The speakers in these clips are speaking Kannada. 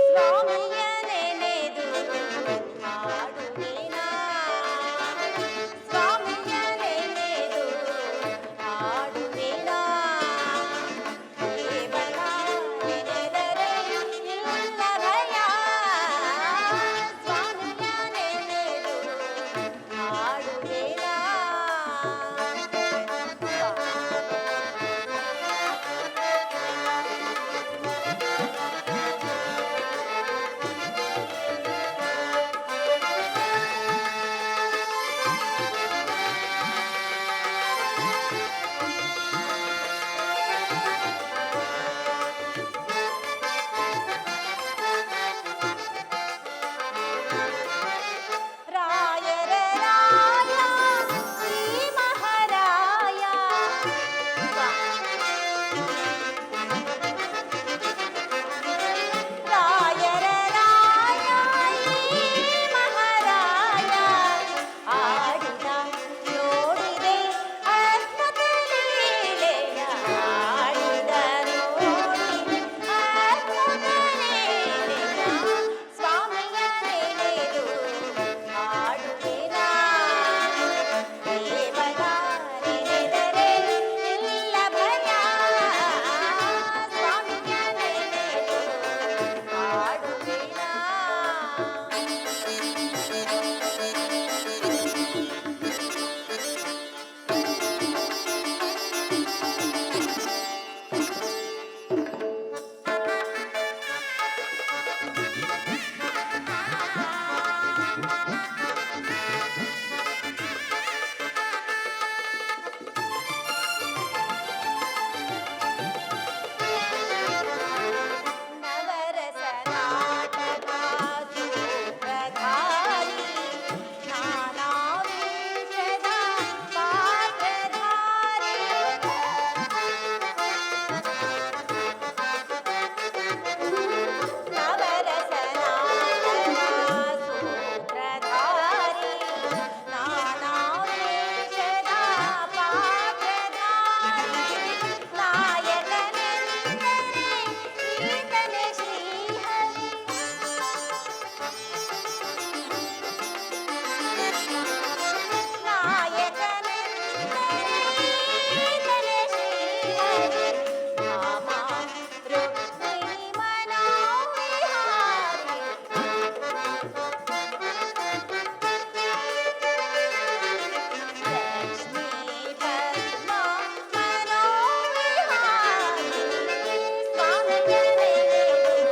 ಸ್ವಾಮಿಯ ನೆನೆದು ಹಾಡುವೆನಾ ಸ್ವಾಮಿಯ ನೆನೆದು ಹಾಡುವೆನಾ ದೇವರ ನೆನೆದರೆ ಇಲ್ಲ ಭಯ ಸ್ವಾಮಿಯ ನೆನೆದು ಹಾಡುವೆನಾ ರಾಯರ ರಾಯ ಶ್ರೀ ಮಹಾರಾಯ ರಾಯರ ರಾಯ ಶ್ರೀ ಮಹಾರಾಯ ಆಡಿದ ನೋಡಿದೆ ಅದ್ಭುತ ಲೀಲೆಯ ಆಡಿದ ನೋಡಿ ಅದ್ಭುತ ಲೀಲೆಯ ಸ್ವಾಮಿಯ ನೆನೆದು ಹಾಡುವೆನಾ ದೇವರ ನೆನೆದರೆ ಇಲ್ಲ ಭಯ ಸ್ವಾಮಿಯ ನೆನೆದು ಹಾಡುವೆನಾ ನವರಸ ನಾಟಕ ಸೂತ್ರಧಾರಿ ನಾನಾ ವೇಷದ ಪಾತ್ರಧಾರಿ ನವರಸ ನಾಟಕ ಸೂತ್ರಧಾರಿ ನಾನಾ ವೇಷದ ಪಾತ್ರಧಾರಿ ನಾಯಕನೆಂದರೆ ಈತನೇ ಶ್ರೀಹರಿ ನಾಯಕನೆಂದರೆ ಈತನೇ ಶ್ರೀಹರಿ ರಾಮ ರುಕ್ಮಿಣಿ ಮನೋವಿಹಾರಿ ಲಕ್ಷ್ಮೀ ಪದ್ಮ ಮನೋವಿಹಾರಿ ಸ್ವಾಮಿಯ ನೆನೆದು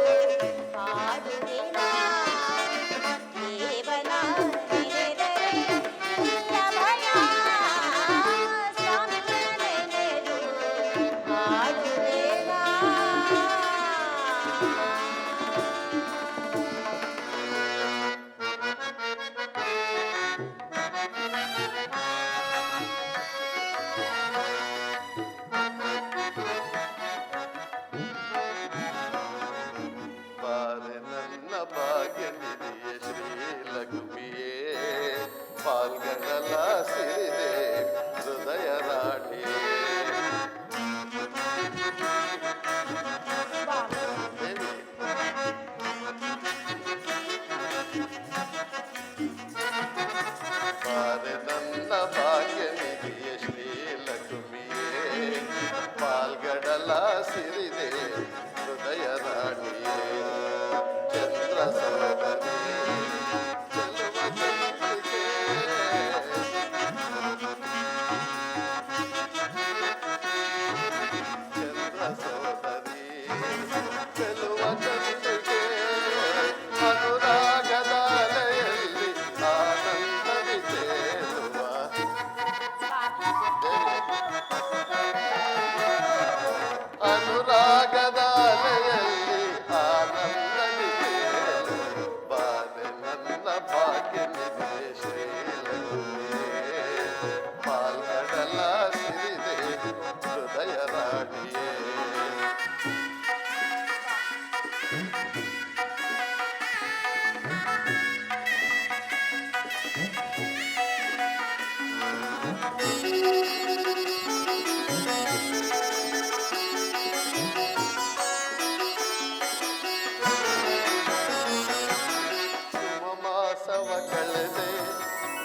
ಸುಮಮಾಸವ ಕಳೆದೆ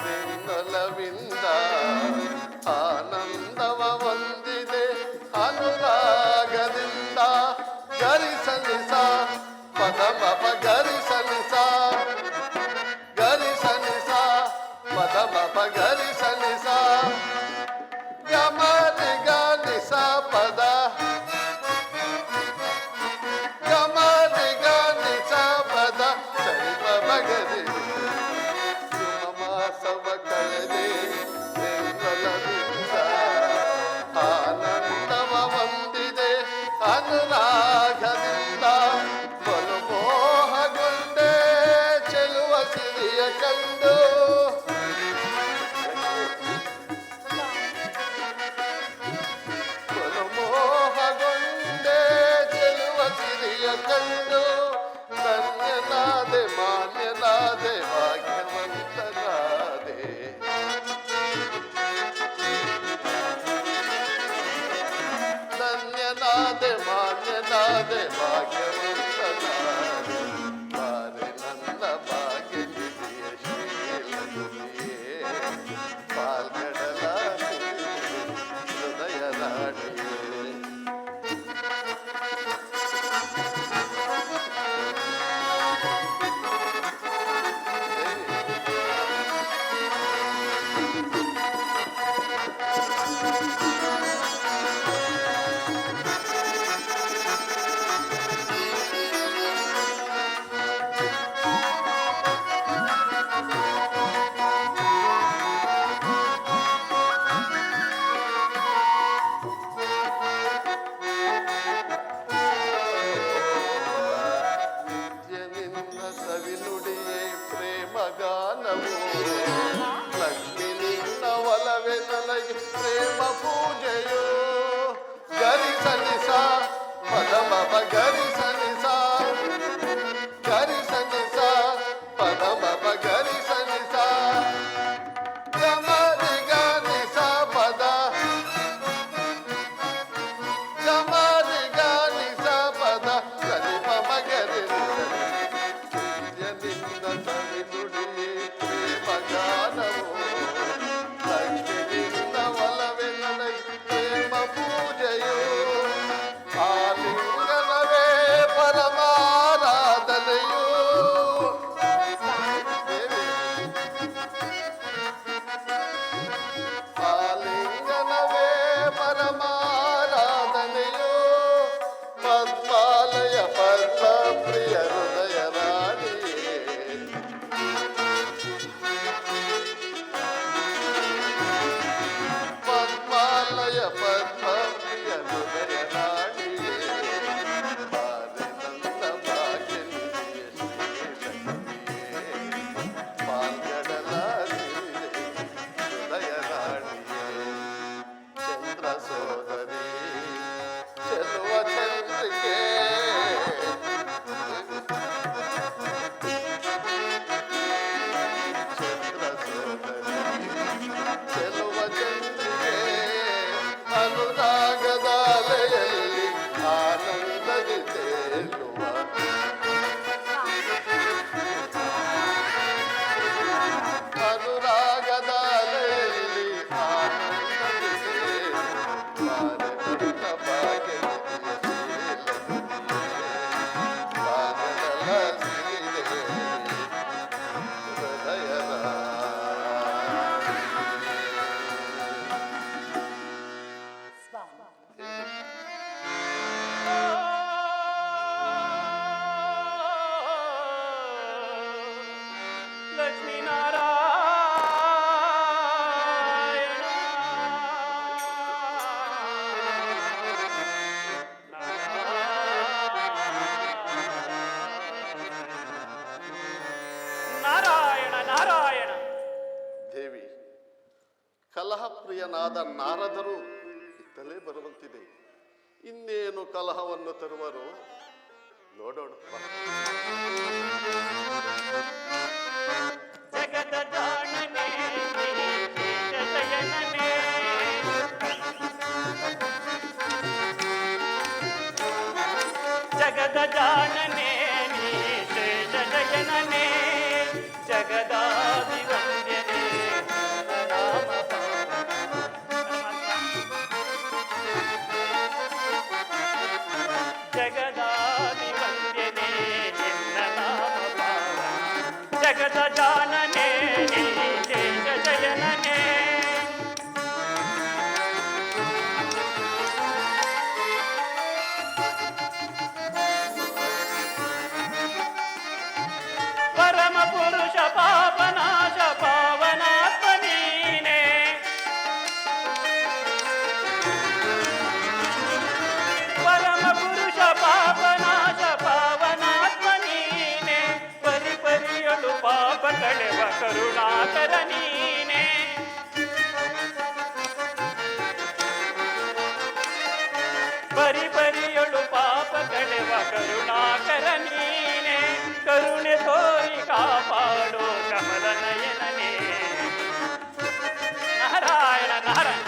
ಬೆನ್ನೊಲವಿಂದ ಆನಂದವ ಹೊಂದಿದೆ ಅನುರಾಗದಿಂದ ಗರಿಸಲಿಸ ಪದಮಪ ಗರಿಸಲಿಸ ಗರಿಸಲಿಸ ಪದಮಪ ಗರಿಸಲಿಸ ಗಮರಿಗಲಿಸ ಪದ ಗಮರಿಗಲಿಸ ಪದ ಸರಿಪ ಬಗರಿ ಸುಮಮಾಸವ ಕಳೆದೆ ಬೆಂಬಲವಿಂದ ಆನಂದವ ಹೊಂದಿದೆ ಅನುರಾಗದಿಂದ ಬಲು ಮೋಹಗೊಂಡೆ ಚೆಲುವ ಸಿರಿಯ ಕಂಡು ಬಲು ಮೋಹಗೊಂಡೆ ಚೆಲುವ ಸಿರಿಯ ಕಂಡು ಧನ್ಯನಾದೆ ಮಾನ್ಯನಾದೆ ಭಾಗ್ಯವಂತನಾದೆ ಧನ್ಯನಾದೆ ಮಾನ್ಯನಾದೆ ಭಾಗ್ಯವಂತನಾದೆ ಬಾರೆ ನನ್ನ ಭಾಗ್ಯ ನಿಧಿಯ ಶ್ರೀಲಕ್ಷ್ಮಿಯೇ ಪಾಲ್ಗಡಲ ಹೃದಯ ರಾಣಿಯೇ ನಿನ್ನ ಸವಿನುಡಿಯೇ ಪ್ರೇಮ ಗಾನವು ಲಕ್ಷ್ಮಿ ನಿನ್ನ ಒಲವೆ ನನಗೆ ಪ್ರೇಮ ಪೂಜೆಯೋ ಗರಿಸಲಿಸ ಪದಮಪ ಗರಿಸಲಿಸ ಗರಿಸಲಿಸ ಪದಮಪ ಗರಿಸಲಿಸ ಗಮರಿಗಲಿಸ ಪದ ಗಮರಿಗಲಿಸ ಪದ ಸರಿಪ ಮಗರಿಸ ನಿನ್ನ ಸವಿನುಡಿಯೇ ಪ್ರೇಮ ಗಾನವು ಲಕ್ಷ್ಮಿ ನಿನ್ನ ಒಲವೆ ನನಗೆ ಪ್ರೇಮ ಪೂಜೆಯೋ ಆಲಿಂಗನವೇ ಪರಮಾರಾಧನೆಯೋ ದೇವಿ ಆಲಿಂಗನವೇ ಪರಮಾರಾಧನೆಯೋ ಪದ್ಮಾಲಯ ಪದ್ಮ ಪ್ರಿಯ ಹೃದಯ ರಾಣಿಯೇ ಪದ್ಮಾಲಯ ಪದ್ಮ ಪ್ರಿಯ ಹೃದಯ ರಾಣಿಯೇ ಬಾರೆ ನನ್ನ ಭಾಗ್ಯ ನಿಧಿಯ ಶ್ರೀಲಕ್ಷ್ಮಿಯೇ ಪಾಲ್ಗಡಲ ಹೃದಯ ರಾಣಿಯೇ ಚಂದ್ರ ಸೋದರಿ ಚೆಲುವ ಚಂದ್ರಿಕೆ ಚಂದ್ರ ಸೋದರಿ ಚೆಲುವ ಚಂದ್ರಿಕೆ ಅನುರಾಗದ ಅಲೆಯಲ್ಲಿ ಆನಂದದಿ ತೇಲುವ ಅನುರಾಗದ ಅಲೆಯಲ್ಲಿ ಆನಂದದಿ ತೇಲುವ ನನ್ನ ಭಾಗ್ಯ ನಿಧಿಯ ಶ್ರೀಲಕ್ಷ್ಮಿಯೇ ಪಾದಗಳ ಸಿರಿದೆ ಹೃದಯ ಲಕ್ಷ್ಮೀನಾರಾಯಣ ನಾರಾಯಣ ನಾರಾಯಣ. ದೇವಿ ಕಲಹಪ್ರಿಯನಾದ ನಾರದರು ಇತ್ತಲೇ ಬರುವಂತಿದೆ. ಇನ್ನೇನು ಕಲಹವನ್ನು ತರುವರು? ನೋಡೋಣ ಬಾ. ಜಗದ ಜಾಣನೆ ಶೇಷ ಶಯನನೆ ಜಗದ ಜಾಣನೆ ಶೇಷ ಶಯನನೆ ಜಗದಾದಿವಂದ್ಯನೆ ರಾಮ ಜಗದಾದಿವಂದ್ಯನೆ ನಿನ್ನ ನಾಮ ಪಾವನ ಜಗದ ಜಾನನೆ ಶೇಷ ಶಯನನೆ ಪರಮ ಪುರುಷ ಪಾಪನಾಶ ಪಾವನಾತ್ಮ ನೀನೆ ಪರಮ ಪುರುಷ ಪಾಪನಾಶ ಪಾವನಾತ್ಮ ನೀನೆ ಪರಿ ಪರಿಯಳು ಪಾಪ ಕಳೆವ ಕರುಣಾಕರ ನೀನೆ ಪರಿ ಪರಿಯಳು ಪಾಪ ಕಳೆವ ಕರುಣಾಕರ ನೀನೆ ಕರುಣೆ ತೋರಿ ಕಾಪಾಡೋ ಕಮಲ ನಯನನೇ ನಾರಾಯಣ ನಾರಾಯಣ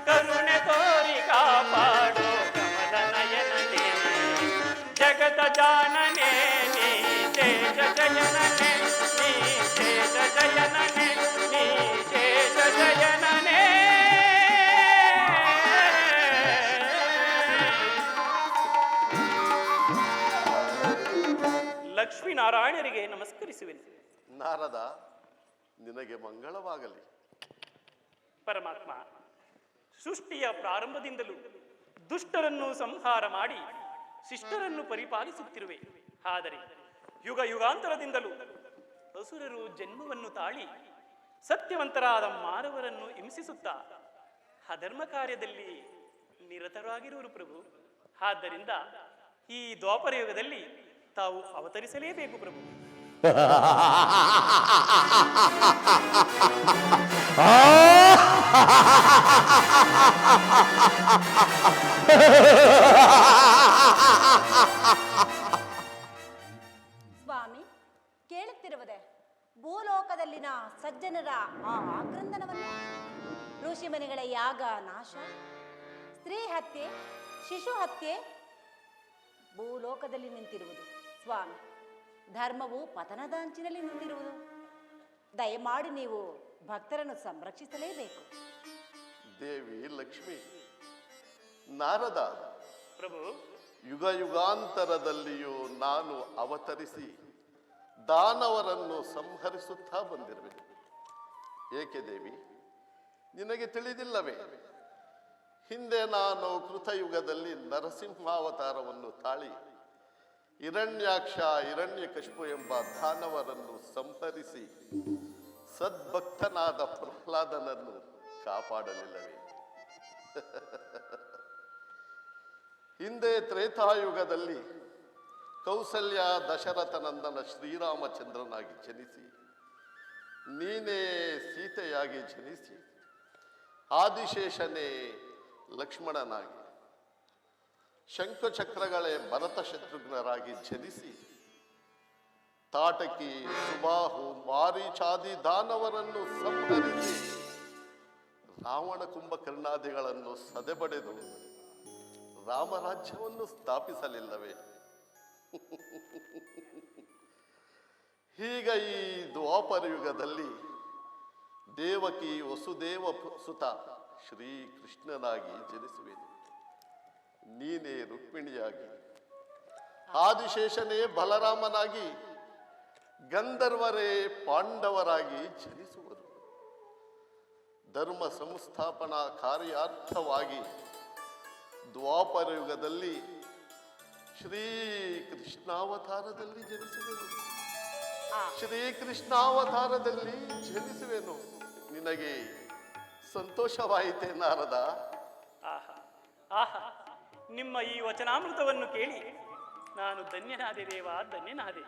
ಕರುಣೆ ತೋರಿ ಕಾಪಾಡೋ ಕಮಲ ನಯನನೇ ಜಗದ ಜಾನನೆ ನೀ ಶೇಷ ಶಯನನೆ ನೀ ಶೇಷ ಶಯನನೆ ನೀ ಶೇಷ ಶಯನನೆ ಲಕ್ಷ್ಮೀನಾರಾಯಣರಿಗೆ ನಮಸ್ಕರಿಸುವೆನು. ನಾರದ, ನಿನಗೆ ಮಂಗಳವಾಗಲಿ. ಪರಮಾತ್ಮ, ಸೃಷ್ಟಿಯ ಪ್ರಾರಂಭದಿಂದಲೂ ದುಷ್ಟರನ್ನು ಸಂಹಾರ ಮಾಡಿ ಶಿಷ್ಟರನ್ನು ಪರಿಪಾಲಿಸುತ್ತಿರುವೆ. ಆದರೆ ಯುಗ ಯುಗಾಂತರದಿಂದಲೂ ಅಸುರರು ಜನ್ಮವನ್ನು ತಾಳಿ ಸತ್ಯವಂತರಾದ ಮಾನವರನ್ನು ಹಿಂಸಿಸುತ್ತಾ ಅಧರ್ಮ ಕಾರ್ಯದಲ್ಲಿ ನಿರತರಾಗಿರುವರು ಪ್ರಭು. ಆದ್ದರಿಂದ ಈ ದ್ವಾಪರ ಯುಗದಲ್ಲಿ ತಾವು ಅವತರಿಸಲೇಬೇಕು ಪ್ರಭು. ಸ್ವಾಮಿ, ಕೇಳುತ್ತಿರುವುದೇ ಭೂಲೋಕದಲ್ಲಿನ ಸಜ್ಜನರ ಆ ಆಕ್ರಂದನವನ್ನು, ಋಷಿಮನೆಗಳ ಯಾಗ ನಾಶ, ಸ್ತ್ರೀ ಹತ್ಯೆ, ಶಿಶು ಹತ್ಯೆ ಭೂಲೋಕದಲ್ಲಿ ನಿಂತಿರುವುದು. ಸ್ವಾಮಿ, ಧರ್ಮವು ಪತನದಾಂಚಿನಲ್ಲಿ ನಿಂತಿರುವುದು. ದಯಮಾಡಿ ನೀವು ಭಕ್ತರನ್ನು ಸಂರಕ್ಷಿಸಲೇಬೇಕು. ದೇವಿ ಲಕ್ಷ್ಮಿ, ನಾರದ, ಪ್ರಭು, ಯುಗ ಯುಗಾಂತರದಲ್ಲಿಯೂ ನಾನು ಅವತರಿಸಿ ದಾನವರನ್ನು ಸಂಹರಿಸುತ್ತಾ ಬಂದಿರುವೆ. ಏಕೆ ದೇವಿ, ನಿನಗೆ ತಿಳಿದಿಲ್ಲವೇ? ಹಿಂದೆ ನಾನು ಕೃತಯುಗದಲ್ಲಿ ನರಸಿಂಹಾವತಾರವನ್ನು ತಾಳಿ ಹಿರಣ್ಯಾಕ್ಷ ಹಿರಣ್ಯಕಶಿಪು ಎಂಬ ದಾನವರನ್ನು ಸಂಹರಿಸಿ ಸದ್ಭಕ್ತನಾದ ಪ್ರಹ್ಲಾದನನ್ನು ಕಾಪಾಡಲಿಲ್ಲವೇ? ಹಿಂದೆ ತ್ರೇತಾಯುಗದಲ್ಲಿ ಕೌಸಲ್ಯ ದಶರಥನಂದನ ಶ್ರೀರಾಮಚಂದ್ರನಾಗಿ ಜನಿಸಿ, ನೀನೇ ಸೀತೆಯಾಗಿ ಜನಿಸಿ, ಆದಿಶೇಷನೇ ಲಕ್ಷ್ಮಣನಾಗಿ, ಶಂಖಚಕ್ರಗಳೇ ಭರತ ಶತ್ರುಘ್ನರಾಗಿ ಜನಿಸಿ, ತಾಟಕಿ ಸುಬಾಹು ಮಾರೀಚಾದಿ ದಾನವರನ್ನು ಸಂಹರಿಸಿ ರಾವಣ ಕುಂಭಕರ್ಣಾದಿಗಳನ್ನು ಸದೆಬಡೆದು ರಾಮರಾಜ್ಯವನ್ನು ಸ್ಥಾಪಿಸಲಿಲ್ಲವೇ? ಈಗ ಈ ದ್ವಾಪರ ಯುಗದಲ್ಲಿ ದೇವಕಿ ವಸುದೇವ ಸುತ ಶ್ರೀಕೃಷ್ಣನಾಗಿ ಜನಿಸುವೆನು. ನೀನೇ ರುಕ್ಮಿಣಿಯಾಗಿ, ಆದಿಶೇಷನೇ ಬಲರಾಮನಾಗಿ, ಗಂಧರ್ವರೇ ಪಾಂಡವರಾಗಿ ಜನಿಸುವರು. ಧರ್ಮ ಸಂಸ್ಥಾಪನಾ ಕಾರ್ಯಾರ್ಥವಾಗಿ ದ್ವಾಪರ ಯುಗದಲ್ಲಿ ಶ್ರೀಕೃಷ್ಣಾವತಾರದಲ್ಲಿ ಜನಿಸುವೆನು. ಶ್ರೀಕೃಷ್ಣಾವತಾರದಲ್ಲಿ ಜನಿಸುವೆನು. ನಿನಗೆ ಸಂತೋಷವಾಯಿತೆ ನಾರದ? ಆಹಾ ಆಹಾ, ನಿಮ್ಮ ಈ ವಚನಾಮೃತವನ್ನು ಕೇಳಿ ನಾನು ಧನ್ಯನಾದೆ ದೇವ, ಧನ್ಯನಾದೆ.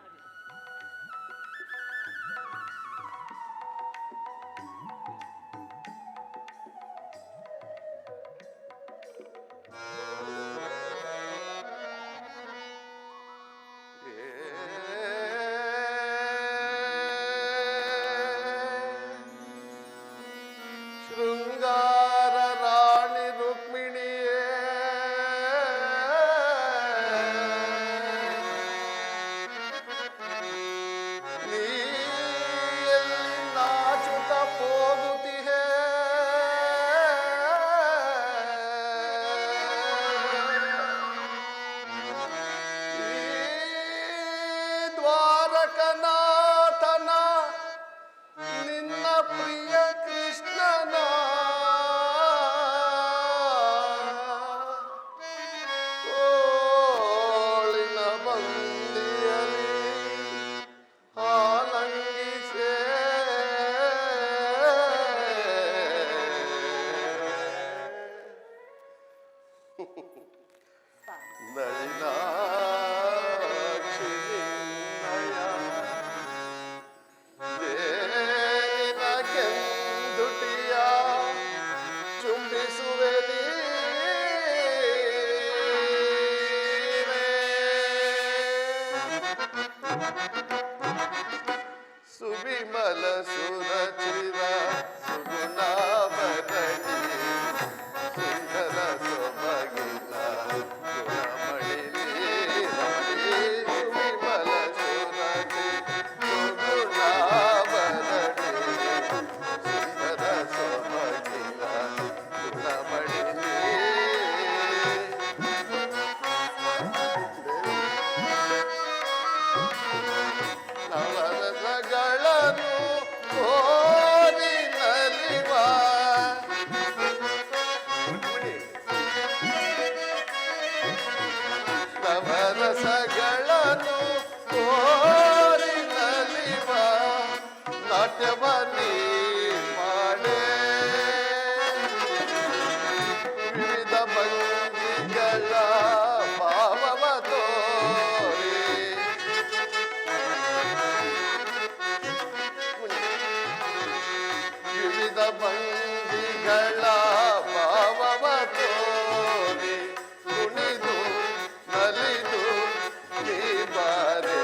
ನವರಸಗಳನ್ನು ಕೋರಿ ನಲಿವ ನವರಸಗಳನ್ನು ಕೋರಿ ನಲಿವ ನಾಟ್ಯವನ್ನಿ ಮಾಡೆ ವಿವಿಧ ಭಂಗಿಗಳ ಭಾವವ ತೋರಿ ವಿವಿಧ ಭಂಗಿಗಳ ಭಾವವ ತೋರಿ ಕುಣಿದು ನಲಿದು ನೀ ಬಾರೆ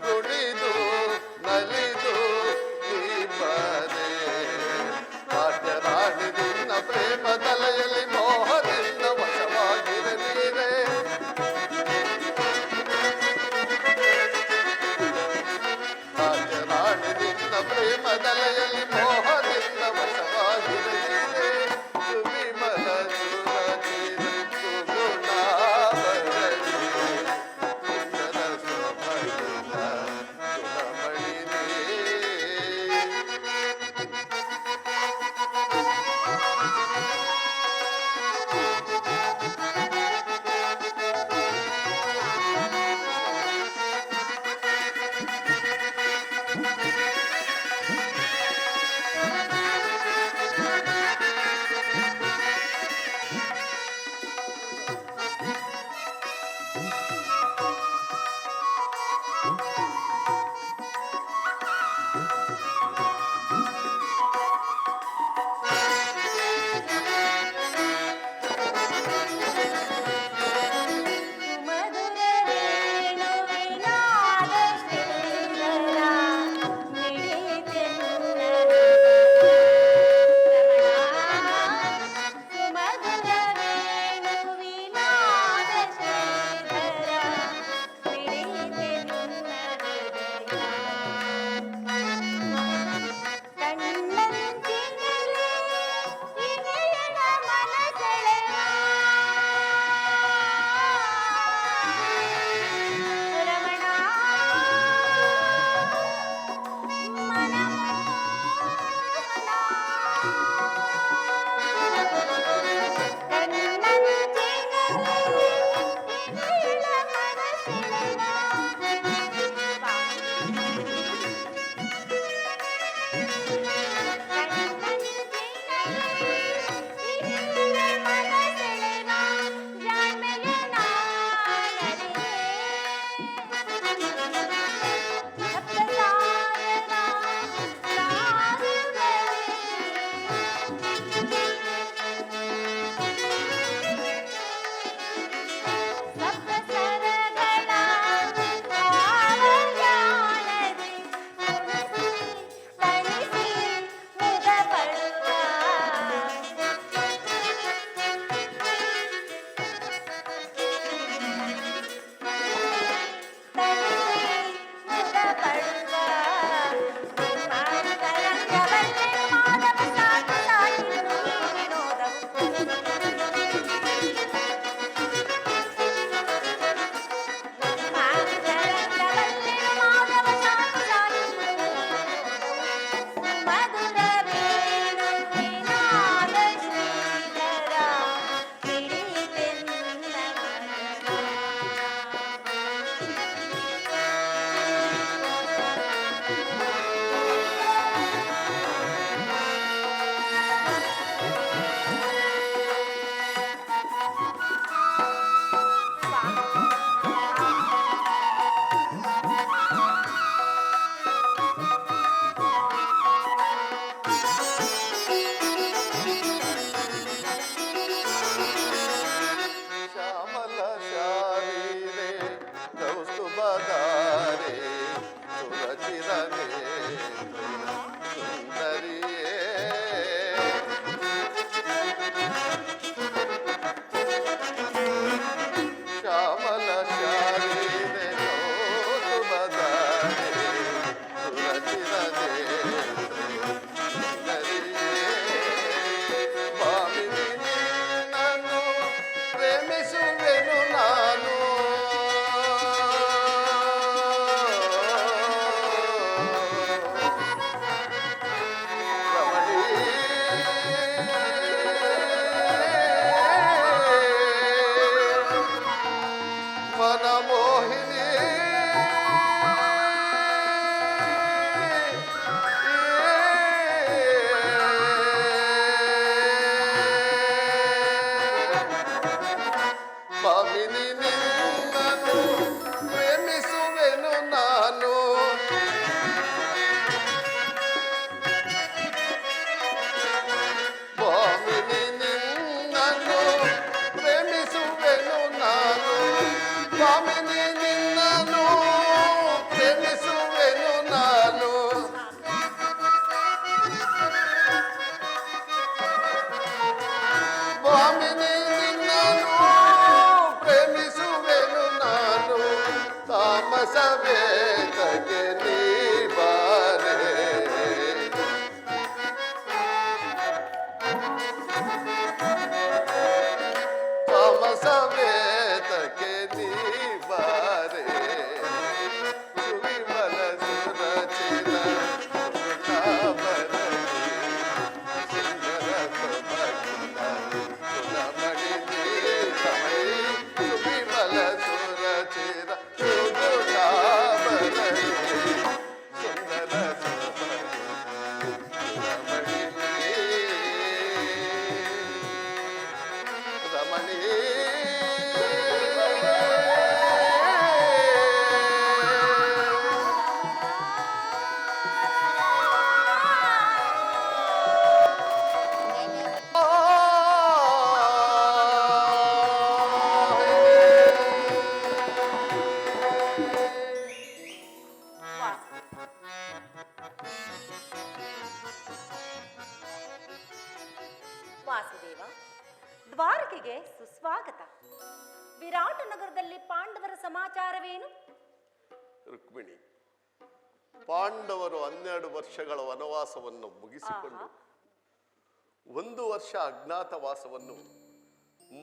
ಕುಣಿದು ನಲಿದು ನೀ ಬಾರೆ ನಾಟ್ಯರಾಣಿ ನಿನ್ನ ಪ್ರೇಮ ತಲೆಯಲ್ಲಿ ಮೋಹದಿಂದ ವಶವಾಗಿರಲೀರೆ ರಾಣಿ ನಿನ್ನ ಪ್ರೇಮ ತಲೆಯಲ್ಲಿ ಮೋಹದಿಂದ ವಶವಾಗಿರಲಿದೆ ಸುವಿಮಲ ಸುರಚಿರ ಸುಗುಣಾಭರಣಿ ಸುಂದರ ಸುಮಣಿನ ಸುರಮಣಿನೇ ಕಾಮಿನಿ ನಿನ್ನನು ಪ್ರೇಮಿಸುವೆನು ನಾನು ತಾಮಸವೇತಕ್ಕೆ ನೀ ಬಾರೆ ತಾಮಸವೇತಕ್ಕೆ ನೀ ಬಾರೆ ಸುವಿಮಲ ಸುರಚಿತ ಗುಣಾಭರಣಿ ಸುಂದರ ಸೊಬಗಿನ ಗುಣಮಣಿ ನೀಲಮಣಿ ಸುವಿಮಲ ಸುರಚಿತ ಗುಣಾಭರಣಿ ಸುಂದರ ಸೊಬಗಿನ ಗುಣಮಣಿ ರಮಣಿ ವಾಸುದೇವ, ದ್ವಾರಕೆಗೆ ಸುಸ್ವಾಗತ. ವಿರಾಟ ನಗರದಲ್ಲಿ ಪಾಂಡವರ ಸಮಾಚಾರವೇನು? ರುಕ್ಮಿಣಿ, ಪಾಂಡವರು 12 ವರ್ಷಗಳ ವನವಾಸವನ್ನು ಮುಗಿಸಿಕೊಂಡು 1 ವರ್ಷ ಅಜ್ಞಾತವಾಸವನ್ನು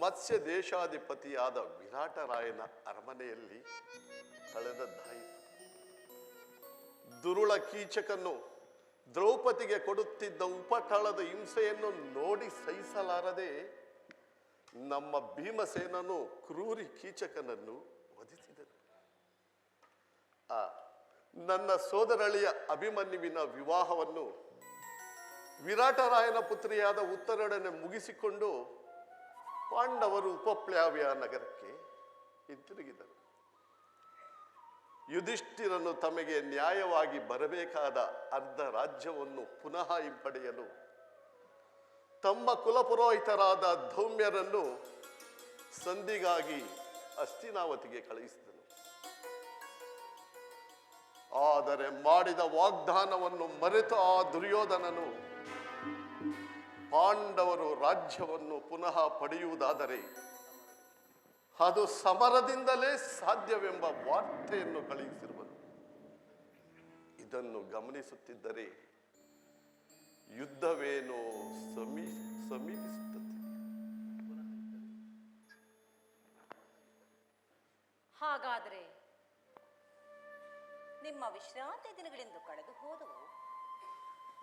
ಮತ್ಸ್ಯ ದೇಶಾಧಿಪತಿಯಾದ ವಿರಾಟರಾಯನ ಅರಮನೆಯಲ್ಲಿ ಕಳೆದದ್ದಾಯಿತು. ದುರುಳ ಕೀಚಕನು ದ್ರೌಪದಿಗೆ ಕೊಡುತ್ತಿದ್ದ ಉಪಟಳದ ಹಿಂಸೆಯನ್ನು ನೋಡಿ ಸಹಿಸಲಾರದೆ ನಮ್ಮ ಭೀಮಸೇನನು ಕ್ರೂರಿ ಕೀಚಕನನ್ನು ವಧಿಸಿದನು. ನನ್ನ ಸೋದರಳಿಯ ಅಭಿಮನ್ಯುವಿನ ವಿವಾಹವನ್ನು ವಿರಾಟರಾಯನ ಪುತ್ರಿಯಾದ ಉತ್ತರೊಡನೆ ಮುಗಿಸಿಕೊಂಡು ಪಾಂಡವರು ಉಪಪ್ಲಾವ್ಯ ನಗರಕ್ಕೆ ಹಿಂತಿರುಗಿದರು. ಯುಧಿಷ್ಠಿರನು ತಮಗೆ ನ್ಯಾಯವಾಗಿ ಬರಬೇಕಾದ ಅರ್ಧ ರಾಜ್ಯವನ್ನು ಪುನಃ ಹಿಂಪಡೆಯಲು ತಮ್ಮ ಕುಲಪುರೋಹಿತರಾದ ಧೌಮ್ಯರನ್ನು ಸಂಧಿಗಾಗಿ ಹಸ್ತಿನಾವತಿಗೆ ಕಳುಹಿಸಿದನು. ಆದರೆ ಮಾಡಿದ ವಾಗ್ದಾನವನ್ನು ಮರೆತ ಆ ದುರ್ಯೋಧನನು ಪಾಂಡವರು ರಾಜ್ಯವನ್ನು ಪುನಃ ಪಡೆಯುವುದಾದರೆ ಅದು ಸಮರದಿಂದಲೇ ಸಾಧ್ಯವೆಂಬ ವಾರ್ತೆಯನ್ನು ಕಳುಹಿಸಿರುವನು. ಇದನ್ನು ಗಮನಿಸುತ್ತಿದ್ದರೆ ಯುದ್ಧವೇನೋ ಸಮೀಪಿಸುತ್ತದೆ. ಹಾಗಾದರೆ ನಿಮ್ಮ ವಿಶ್ರಾಂತಿ ದಿನಗಳೆಂದು ಕಳೆದು ಹೋದವು.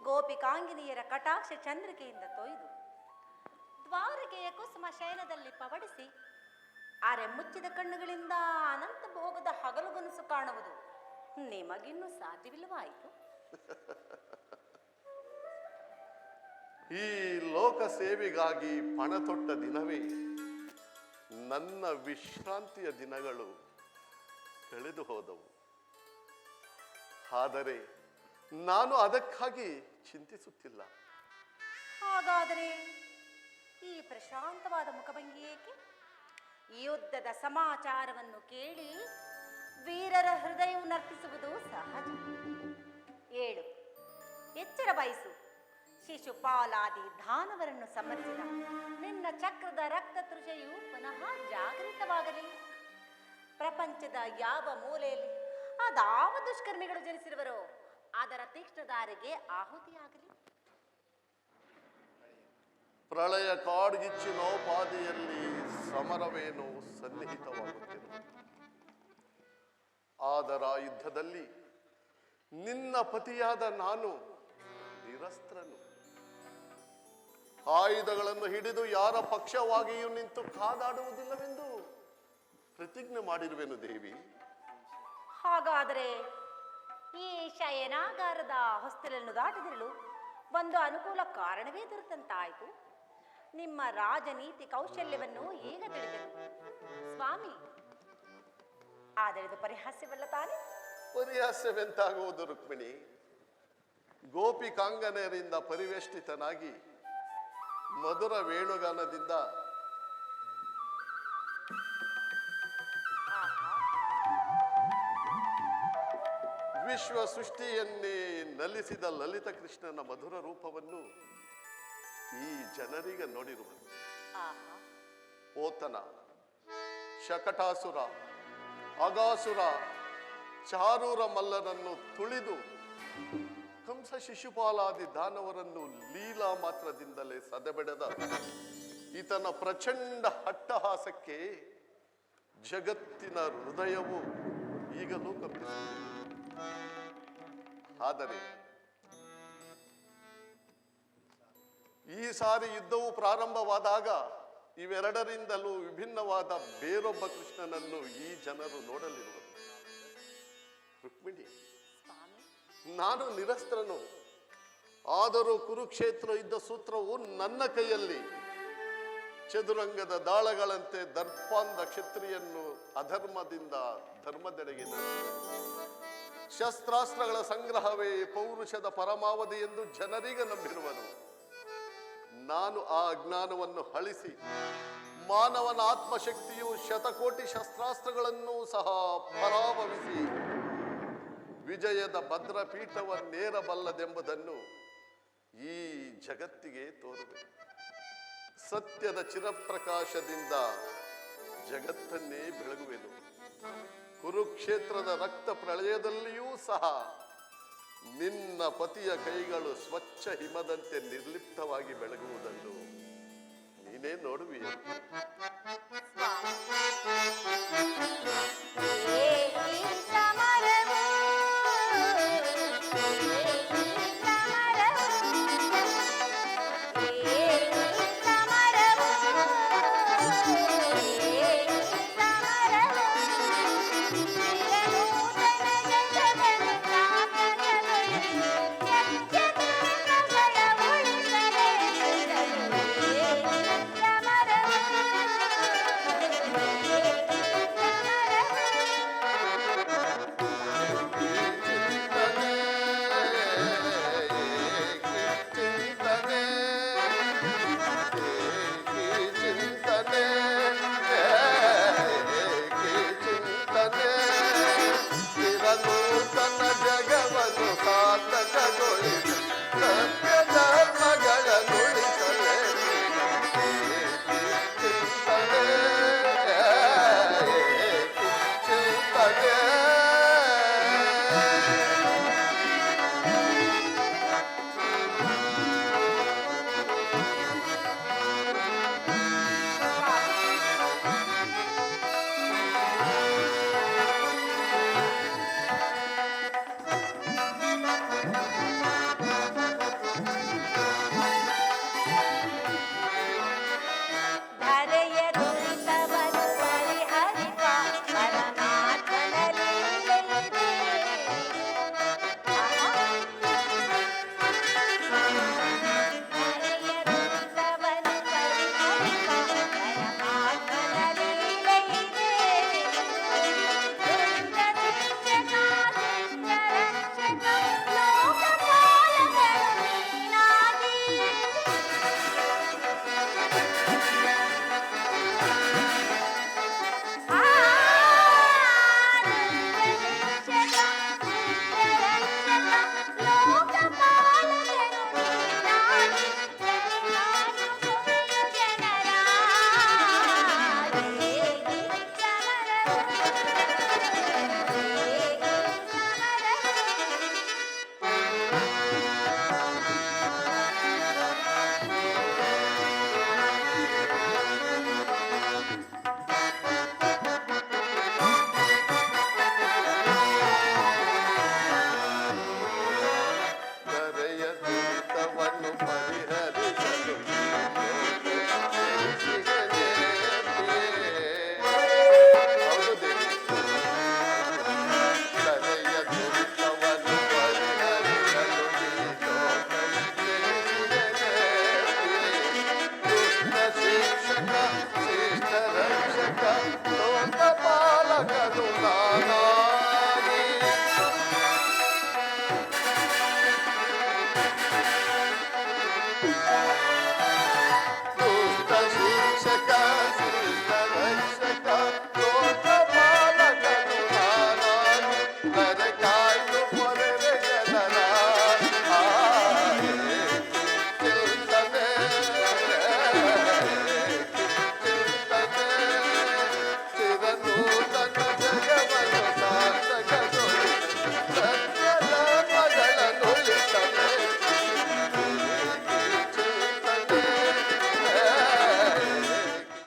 ಗೋಪಿಕಾಂಗಿನಿಯರ ಕಟಾಕ್ಷ ಚಂದ್ರಿಕೆಯಿಂದ ತೊಯ್ದು ದ್ವಾರಕೆಯ ಕುಸುಮ ಶಯನದಲ್ಲಿ ಪವಡಿಸಿ ಅರೆ ಮುಚ್ಚಿದ ಕಣ್ಣುಗಳಿಂದ ಅನಂತ ಭೋಗದ ಹಗಲುಗನಸು ಕಾಣುವುದು ನಿಮಗಿನ್ನೂ ಸಾಧ್ಯವಿಲ್ಲವಾಯಿತು. ಈ ಲೋಕ ಸೇವೆಗಾಗಿ ಪಣ ತೊಟ್ಟ ದಿನವೇ ನನ್ನ ವಿಶ್ರಾಂತಿಯ ದಿನಗಳು ಕಳೆದು ಹೋದವು. ಆದರೆ ನಾನು ಅದಕ್ಕಾಗಿ ಚಿಂತಿಸುತ್ತಿಲ್ಲ. ಹಾಗಾದರೆ ಈ ಪ್ರಶಾಂತವಾದ ಮುಖಭಂಗಿ ಏಕೆ? ಯುದ್ಧದ ಸಮಾಚಾರವನ್ನು ಕೇಳಿ ವೀರರ ಹೃದಯವು ನರ್ತಿಸುವುದು ಸಹಜ. ಏಳು, ಎಚ್ಚರ ಬಯಸು. ಶಿಶುಪಾಲಾದಿ ದಾನವರನ್ನು ಸಂಹರಿಸಿದ ನಿನ್ನ ಚಕ್ರದ ರಕ್ತ ತೃಷೆಯು ಪುನಃ ಜಾಗೃತವಾಗಲಿ. ಪ್ರಪಂಚದ ಯಾವ ಮೂಲೆಯಲ್ಲಿ ಅದಾವ ದುಷ್ಕರ್ಮಿಗಳು ಜನಿಸಿರುವರೋ ಅದರ ತೀಕ್ಷ್ಣದಾರಿಗೆ ಆಹುತಿಯಾಗಲಿ. ಪ್ರಳಯ ಕಾಡ್ಗಿಚ್ಚಿನೋಪಾದಿಯಲ್ಲಿ ಸಮರವೇನೋ ಸನ್ನಿಹಿತವಾಗುತ್ತಿರುವುದು. ಆದರ ಯುದ್ಧದಲ್ಲಿ ನಿನ್ನ ಪತಿಯಾದ ನಾನು ನಿರಸ್ತ್ರನು. ಆಯುಧಗಳನ್ನು ಹಿಡಿದು ಯಾರ ಪಕ್ಷವಾಗಿಯೂ ನಿಂತು ಕಾದಾಡುವುದಿಲ್ಲವೆಂದು ಪ್ರತಿಜ್ಞೆ ಮಾಡಿರುವೆನು ದೇವಿ. ಹಾಗಾದರೆ ಈ ಶಯನಾಗಾರದ ಹೊಸ್ತಿಲನ್ನು ದಾಟದಿರಲು ಒಂದು ಅನುಕೂಲ ಕಾರಣವೇ ದೊರೆತಂತಾಯಿತು. ನಿಮ್ಮ ರಾಜನೀತಿ ಕೌಶಲ್ಯವನ್ನು ಈಗ ತಿಳಿದೆನು ಸ್ವಾಮಿ. ಆದರೆ ಇದು ಪರಿಹಾಸ್ಯವಲ್ಲ ತಾನೆ? ಪರಿಹಾಸ್ಯವೆಂತಾಗುವುದು ರುಕ್ಮಿಣಿ. ಗೋಪಿಕಾಂಗನೆಯರಿಂದ ಪರಿವೇಷ್ಟಿತನಾಗಿ ಮಧುರ ವೇಣುಗಾನದಿಂದ ವಿಶ್ವ ಸೃಷ್ಟಿಯನ್ನೇ ನಲಿಸಿದ ಲಲಿತ ಕೃಷ್ಣನ ಮಧುರ ರೂಪವನ್ನು ಈ ಜನರಿಗೆ ನೋಡಿರುವರು. ಆಹಾ, ಓತನ, ಶಕಟಾಸುರ, ಅಗಾಸುರ, ಚಾರೂರ ಮಲ್ಲರನ್ನು ತುಳಿದು ಕಂಸ ಶಿಶುಪಾಲಾದಿ ದಾನವರನ್ನು ಲೀಲಾ ಮಾತ್ರದಿಂದಲೇ ಸದೆಬೆಡೆದ ಈತನ ಪ್ರಚಂಡ ಅಟ್ಟಹಾಸಕ್ಕೆ ಜಗತ್ತಿನ ಹೃದಯವು ಈಗಲೂ ಕಂಪಿಸುತ್ತಿದೆ. ಆದರೆ ಈ ಸಾರಿ ಯುದ್ಧವು ಪ್ರಾರಂಭವಾದಾಗ ಇವೆರಡರಿಂದಲೂ ವಿಭಿನ್ನವಾದ ಬೇರೊಬ್ಬ ಕೃಷ್ಣನನ್ನು ಈ ಜನರು ನೋಡಲಿರುವರು. ರುಕ್ಮಿಣಿ, ಸ್ವಾಮಿ, ನಾನು ನಿರಸ್ತ್ರನು, ಆದರೂ ಕುರುಕ್ಷೇತ್ರ ಯುದ್ಧ ಸೂತ್ರವು ನನ್ನ ಕೈಯಲ್ಲಿ. ಚದುರಂಗದ ದಾಳಗಳಂತೆ ದರ್ಪಾಂಧ ಕ್ಷತ್ರಿಯನ್ನು ಅಧರ್ಮದಿಂದ ಧರ್ಮದೆಡೆಗೆ ಶಸ್ತ್ರಾಸ್ತ್ರಗಳ ಸಂಗ್ರಹವೇ ಪೌರುಷದ ಪರಮಾವಧಿ ಎಂದು ಜನರಿಗೆ ನಂಬಿರುವರು. ನಾನು ಆ ಅಜ್ಞಾನವನ್ನು ಅಳಿಸಿ ಮಾನವನ ಆತ್ಮಶಕ್ತಿಯು ಶತಕೋಟಿ ಶಸ್ತ್ರಾಸ್ತ್ರಗಳನ್ನೂ ಸಹ ಪರಾಭವಿಸಿ ವಿಜಯದ ಭದ್ರಪೀಠವನ್ನೇರಬಲ್ಲದೆಂಬುದನ್ನು ಈ ಜಗತ್ತಿಗೆ ತೋರುವೆ. ಸತ್ಯದ ಚಿರಪ್ರಕಾಶದಿಂದ ಜಗತ್ತನ್ನೇ ಬೆಳಗುವೆನು. ಕುರುಕ್ಷೇತ್ರದ ರಕ್ತ ಪ್ರಳಯದಲ್ಲಿಯೂ ಸಹ ನಿನ್ನ ಪತಿಯ ಕೈಗಳು ಸ್ವಚ್ಛ ಹಿಮದಂತೆ ನಿರ್ಲಿಪ್ತವಾಗಿ ಬೆಳಗುವುದನ್ನು ನೀನೇ ನೋಡುವಿಯ.